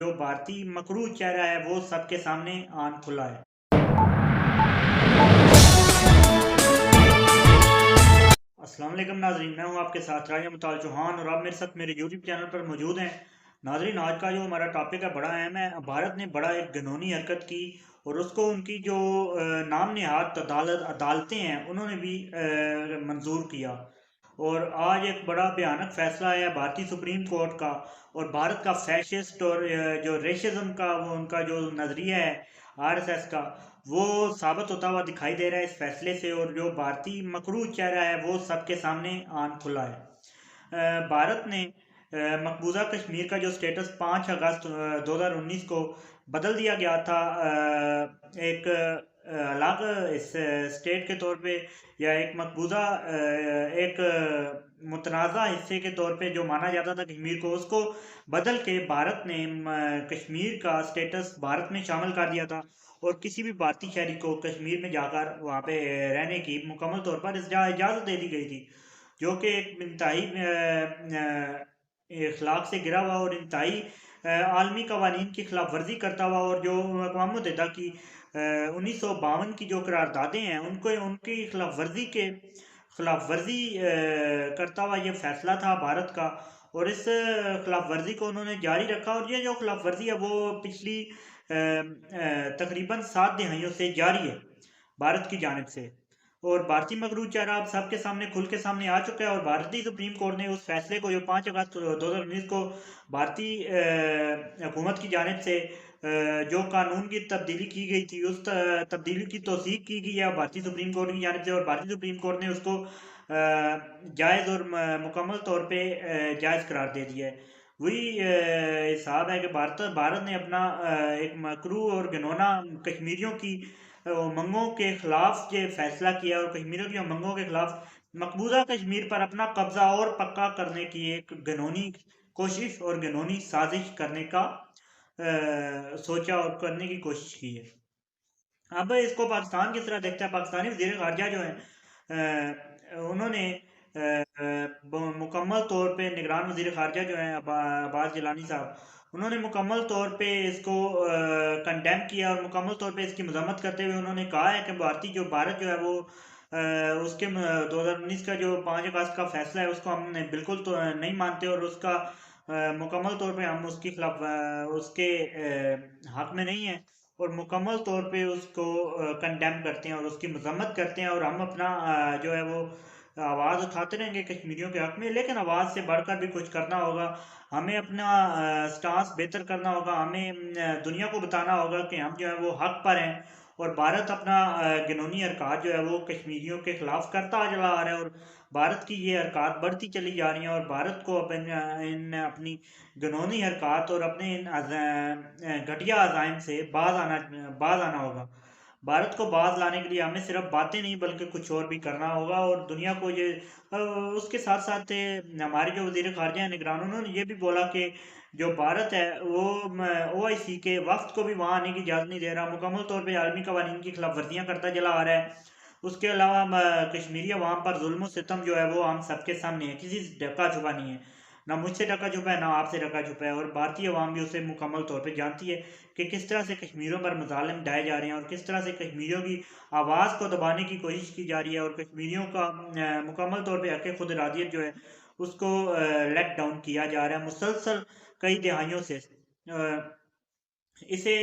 جو بھارتی مکروہ چہرہ ہے وہ سب کے سامنے آن کھلا ہے۔ السلام علیکم ناظرین، میں ہوں آپ کے ساتھ راجہ مطال چوہان، اور آپ میرے ساتھ میرے یوٹیوب چینل پر موجود ہیں۔ ناظرین، آج کا جو ہمارا ٹاپک ہے بڑا اہم ہے۔ بھارت نے بڑا ایک گھنونی حرکت کی، اور اس کو ان کی جو نام نہاد عدالتیں ہیں انہوں نے بھی منظور کیا، اور آج ایک بڑا بھیانک فیصلہ ہے بھارتی سپریم کورٹ کا، اور بھارت کا فیشسٹ اور جو ریشزم کا وہ ان کا جو نظریہ ہے آر ایس ایس کا، وہ ثابت ہوتا ہوا دکھائی دے رہا ہے اس فیصلے سے، اور جو بھارتی مکروہ چہرہ ہے وہ سب کے سامنے آن کھلا ہے۔ بھارت نے مقبوضہ کشمیر کا جو سٹیٹس 5 اگست 2019 کو بدل دیا گیا تھا ایک الگ اسٹیٹ کے طور پہ، یا ایک مقبوضہ ایک متنازع حصے کے طور پہ جو مانا جاتا تھا کشمیر کو، اس کو بدل کے بھارت نے کشمیر کا سٹیٹس بھارت میں شامل کر دیا تھا، اور کسی بھی بھارتی شہری کو کشمیر میں جا کر وہاں پہ رہنے کی مکمل طور پر اجازت دے دی گئی تھی، جو کہ ایک انتہائی اخلاق سے گرا ہوا اور انتہائی عالمی قوانین کی خلاف ورزی کرتا ہوا، اور جو اقوام متحدہ کی 1952 کی جو قراردادیں ہیں ان کی خلاف ورزی کرتا ہوا یہ فیصلہ تھا بھارت کا، اور اس خلاف ورزی کو انہوں نے جاری رکھا، اور یہ جو خلاف ورزی ہے وہ پچھلی تقریباً 7 دہائیوں سے جاری ہے بھارت کی جانب سے۔ اور بھارتی مغرور چہرہ اب سب کے سامنے کھل کے سامنے آ چکا ہے، اور بھارتی سپریم کورٹ نے اس فیصلے کو جو 5 اگست 2019 کو بھارتی حکومت کی جانب سے جو قانون کی تبدیلی کی گئی تھی، اس تبدیلی کی توثیق کی گئی ہے بھارتی سپریم کورٹ کی جانب سے، اور بھارتی سپریم کورٹ نے اس کو جائز اور مکمل طور پہ جائز قرار دے دیا ہے۔ وہی حساب ہے کہ بھارت نے اپنا ایک مکروہ اور گھنونا کشمیریوں کی منگوں کے خلاف یہ فیصلہ کیا، اور کشمیریوں کی منگوں کے خلاف مقبوضہ کشمیر پر اپنا قبضہ اور پکا کرنے کی ایک گھنونی کوشش اور گھنونی سازش کرنے کا سوچا اور کرنے کی کوشش کی ہے۔ اب اس کو پاکستان کس طرح دیکھتا ہے؟ پاکستانی وزیر خارجہ جو ہیں انہوں نے مکمل طور پہ نگران وزیر خارجہ جو ہیں عباس جیلانی صاحب، انہوں نے مکمل طور پہ اس کو کنڈیم کیا، اور مکمل طور پہ اس کی مذمت کرتے ہوئے انہوں نے کہا ہے کہ بھارت جو ہے وہ اس کے 2019 کا جو 5 اگست کا فیصلہ ہے اس کو ہم بالکل تو نہیں مانتے، اور اس کا مکمل طور پہ ہم اس کی خلاف اس کے حق میں نہیں ہیں، اور مکمل طور پہ اس کو کنڈیم کرتے ہیں اور اس کی مذمت کرتے ہیں، اور ہم اپنا جو ہے وہ آواز اٹھاتے رہیں گے کشمیریوں کے حق میں، لیکن آواز سے بڑھ کر بھی کچھ کرنا ہوگا۔ ہمیں اپنا سٹانس بہتر کرنا ہوگا، ہمیں دنیا کو بتانا ہوگا کہ ہم جو ہے وہ حق پر ہیں، اور بھارت اپنا گنونی حرکات جو ہے وہ کشمیریوں کے خلاف کرتا چلا آ رہا ہے، اور بھارت کی یہ حرکات بڑھتی چلی جا رہی ہیں، اور بھارت کو اپنی گنونی حرکات اور اپنے ان گھٹیا عزائم سے باز آنا ہوگا۔ بھارت کو باز لانے کے لیے ہمیں صرف باتیں نہیں بلکہ کچھ اور بھی کرنا ہوگا، اور دنیا کو یہ اس کے ساتھ ساتھ ہمارے جو وزیر خارجہ ہیں نگران، انہوں نے یہ بھی بولا کہ جو بھارت ہے وہ او آئی سی کے وفد کو بھی وہاں آنے کی اجازت نہیں دے رہا، مکمل طور پہ عالمی قوانین کی خلاف ورزیاں کرتا چلا آ رہا ہے۔ اس کے علاوہ کشمیری عوام پر ظلم و ستم جو ہے وہ ہم سب کے سامنے ہے، کسی سے ڈھکا چھپا نہیں ہے، نہ مجھ سے ڈھکا چھپا ہے نہ آپ سے ڈھکا چھپا ہے، اور بھارتی عوام بھی اسے مکمل طور پہ جانتی ہے کہ کس طرح سے کشمیریوں پر مظالم ڈھائے جا رہے ہیں، اور کس طرح سے کشمیریوں کی آواز کو دبانے کی کوشش کی جا رہی ہے، اور کشمیریوں کا مکمل طور پہ حق خود ارادیت جو ہے اس کو لیٹ ڈاؤن کیا جا رہا ہے مسلسل کئی دہائیوں سے۔ اسے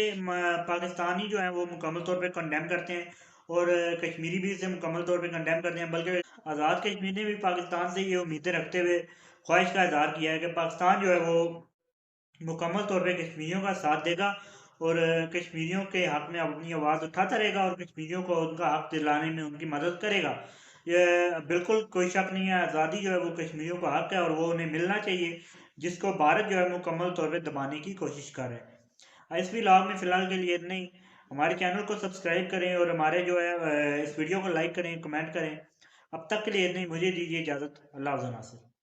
پاکستانی جو ہیں وہ مکمل طور پہ کنڈیم کرتے ہیں، اور کشمیری بھی اسے مکمل طور پہ کنڈیم کرتے ہیں، بلکہ آزاد کشمیر نے بھی پاکستان سے یہ امیدیں رکھتے ہوئے خواہش کا اظہار کیا ہے کہ پاکستان جو ہے وہ مکمل طور پہ کشمیریوں کا ساتھ دے گا، اور کشمیریوں کے حق میں اپنی آواز اٹھاتا رہے گا، اور کشمیریوں کو ان کا حق دلانے میں ان کی مدد کرے گا۔ یہ بالکل کوئی شک نہیں ہے، آزادی جو ہے وہ کشمیریوں کا حق ہے، اور وہ انہیں ملنا چاہیے، جس کو بھارت جو ہے مکمل طور پہ دبانے کی کوشش کر رہا ہے۔ اس ولاگ میں فی الحال کے لیے اتنا ہی۔ ہمارے چینل کو سبسکرائب کریں، اور ہمارے جو ہے اس ویڈیو کو لائک کریں، کمنٹ کریں۔ اب تک کے لیے اتنا ہی، مجھے دیجیے اجازت۔ اللہ حافظ ناصر۔